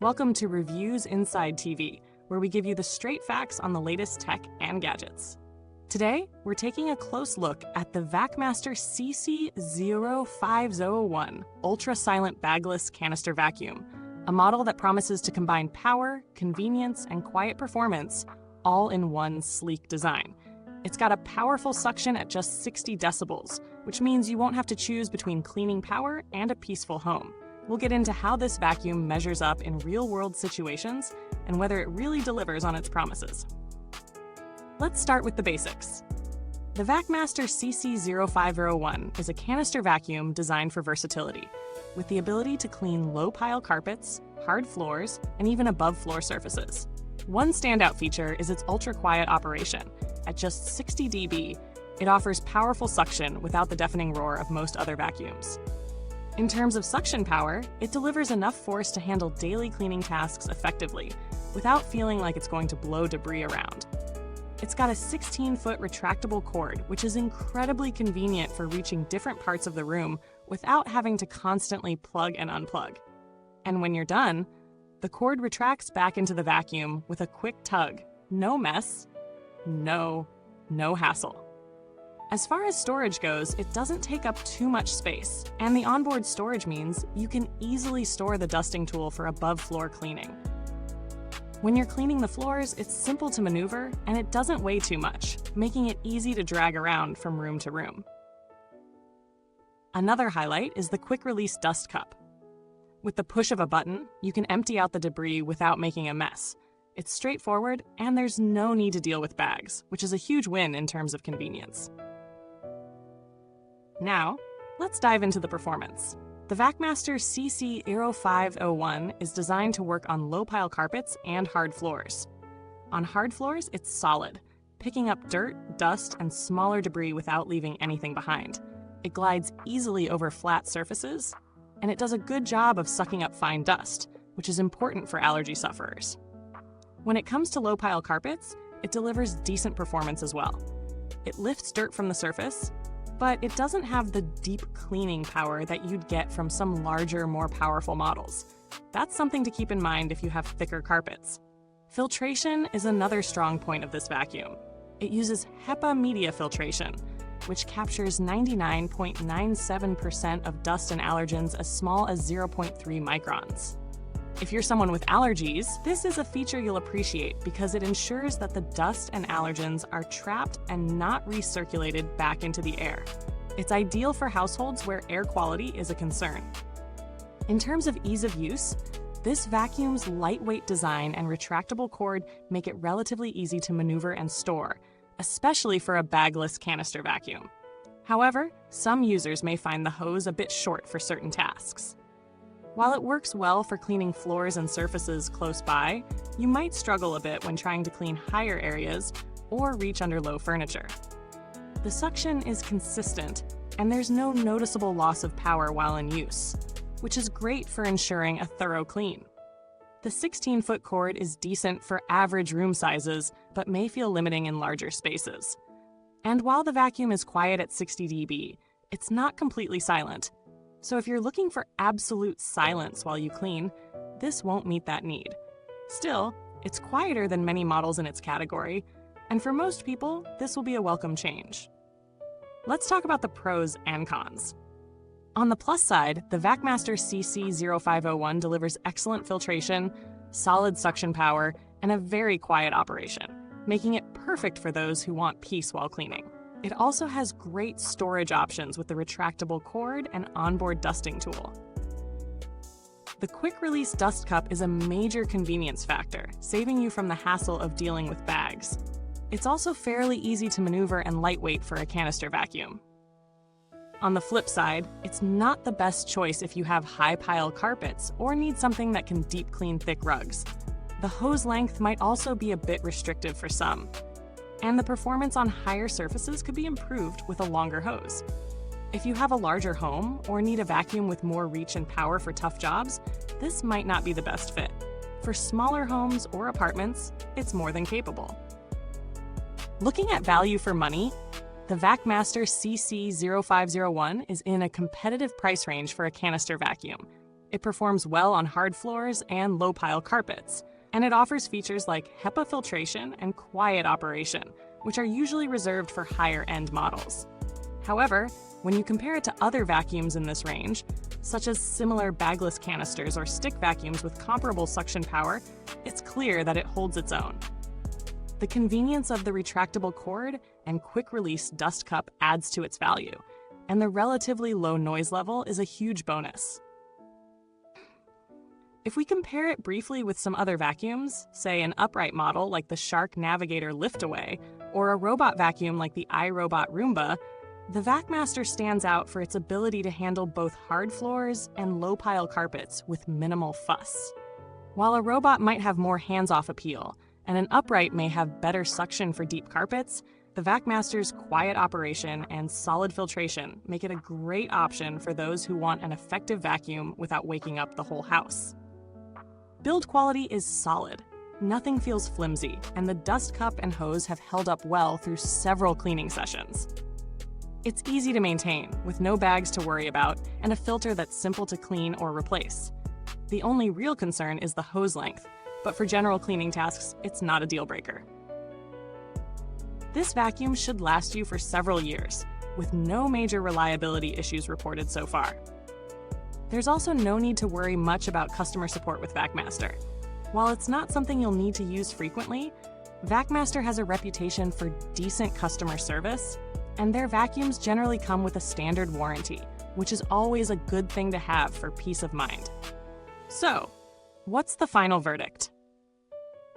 Welcome to Reviewsinside, where we give you the straight facts on the latest tech and gadgets. Today, we're taking a close look at the Vacmaster CC0501 ultra-silent bagless canister vacuum, a model that promises to combine power, convenience, and quiet performance all in one sleek design. It's got a powerful suction at just 60 decibels, which means you won't have to choose between cleaning power and a peaceful home. We'll get into how this vacuum measures up in real-world situations and whether it really delivers on its promises. Let's start with the basics. The Vacmaster CC0501 is a canister vacuum designed for versatility, with the ability to clean low-pile carpets, hard floors, and even above-floor surfaces. One standout feature is its ultra-quiet operation. At just 60 dB, it offers powerful suction without the deafening roar of most other vacuums. In terms of suction power, it delivers enough force to handle daily cleaning tasks effectively, without feeling like it's going to blow debris around. It's got a 16-foot retractable cord, which is incredibly convenient for reaching different parts of the room without having to constantly plug and unplug. And when you're done, the cord retracts back into the vacuum with a quick tug. No mess, no hassle. As far as storage goes, it doesn't take up too much space, and the onboard storage means you can easily store the dusting tool for above-floor cleaning. When you're cleaning the floors, it's simple to maneuver, and it doesn't weigh too much, making it easy to drag around from room to room. Another highlight is the quick-release dust cup. With the push of a button, you can empty out the debris without making a mess. It's straightforward, and there's no need to deal with bags, which is a huge win in terms of convenience. Now, let's dive into the performance. The Vacmaster CC0501 is designed to work on low-pile carpets and hard floors. On hard floors, it's solid, picking up dirt, dust, and smaller debris without leaving anything behind. It glides easily over flat surfaces, and it does a good job of sucking up fine dust, which is important for allergy sufferers. When it comes to low-pile carpets, it delivers decent performance as well. It lifts dirt from the surface, but it doesn't have the deep cleaning power that you'd get from some larger, more powerful models. That's something to keep in mind if you have thicker carpets. Filtration is another strong point of this vacuum. It uses HEPA media filtration, which captures 99.97% of dust and allergens as small as 0.3 microns. If you're someone with allergies, this is a feature you'll appreciate because it ensures that the dust and allergens are trapped and not recirculated back into the air. It's ideal for households where air quality is a concern. In terms of ease of use, this vacuum's lightweight design and retractable cord make it relatively easy to maneuver and store, especially for a bagless canister vacuum. However, some users may find the hose a bit short for certain tasks. While it works well for cleaning floors and surfaces close by, you might struggle a bit when trying to clean higher areas or reach under low furniture. The suction is consistent, and there's no noticeable loss of power while in use, which is great for ensuring a thorough clean. The 16-foot cord is decent for average room sizes, but may feel limiting in larger spaces. And while the vacuum is quiet at 60 dB, it's not completely silent. So if you're looking for absolute silence while you clean, this won't meet that need. Still, it's quieter than many models in its category, and for most people, this will be a welcome change. Let's talk about the pros and cons. On the plus side, the Vacmaster CC0501 delivers excellent filtration, solid suction power, and a very quiet operation, making it perfect for those who want peace while cleaning. It also has great storage options with the retractable cord and onboard dusting tool. The quick-release dust cup is a major convenience factor, saving you from the hassle of dealing with bags. It's also fairly easy to maneuver and lightweight for a canister vacuum. On the flip side, it's not the best choice if you have high-pile carpets or need something that can deep clean thick rugs. The hose length might also be a bit restrictive for some, and the performance on higher surfaces could be improved with a longer hose. If you have a larger home or need a vacuum with more reach and power for tough jobs, this might not be the best fit. For smaller homes or apartments, it's more than capable. Looking at value for money, the Vacmaster CC0501 is in a competitive price range for a canister vacuum, It performs well on hard floors and low-pile carpets, and it offers features like HEPA filtration and quiet operation, which are usually reserved for higher-end models. However, when you compare it to other vacuums in this range, such as similar bagless canisters or stick vacuums with comparable suction power, it's clear that it holds its own. The convenience of the retractable cord and quick-release dust cup adds to its value, and the relatively low noise level is a huge bonus. If we compare it briefly with some other vacuums, say an upright model like the Shark Navigator Liftaway, or a robot vacuum like the iRobot Roomba, the Vacmaster stands out for its ability to handle both hard floors and low-pile carpets with minimal fuss. While a robot might have more hands-off appeal, and an upright may have better suction for deep carpets, the Vacmaster's quiet operation and solid filtration make it a great option for those who want an effective vacuum without waking up the whole house. Build quality is solid. Nothing feels flimsy, and the dust cup and hose have held up well through several cleaning sessions. It's easy to maintain, with no bags to worry about, and a filter that's simple to clean or replace. The only real concern is the hose length, but for general cleaning tasks, it's not a deal breaker. This vacuum should last you for several years, with no major reliability issues reported so far. There's also no need to worry much about customer support with Vacmaster. While it's not something you'll need to use frequently, Vacmaster has a reputation for decent customer service, and their vacuums generally come with a standard warranty, which is always a good thing to have for peace of mind. So, what's the final verdict?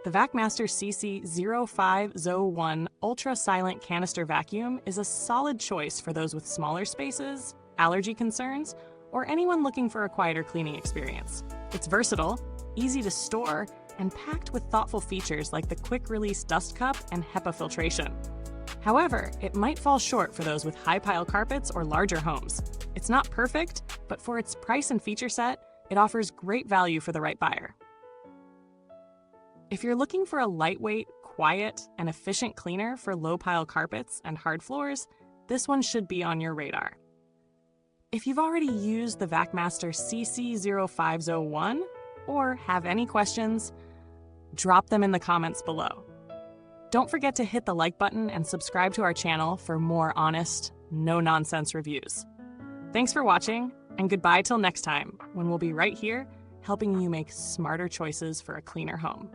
The Vacmaster CC0501 Ultra Silent Canister Vacuum is a solid choice for those with smaller spaces, allergy concerns, or anyone looking for a quieter cleaning experience. It's versatile, easy to store, and packed with thoughtful features like the quick-release dust cup and HEPA filtration. However, it might fall short for those with high-pile carpets or larger homes. It's not perfect, but for its price and feature set, it offers great value for the right buyer. If you're looking for a lightweight, quiet, and efficient cleaner for low-pile carpets and hard floors, this one should be on your radar. If you've already used the Vacmaster CC0501 or have any questions, drop them in the comments below. Don't forget to hit the like button and subscribe to our channel for more honest, no-nonsense reviews. Thanks for watching, and goodbye till next time, when we'll be right here helping you make smarter choices for a cleaner home.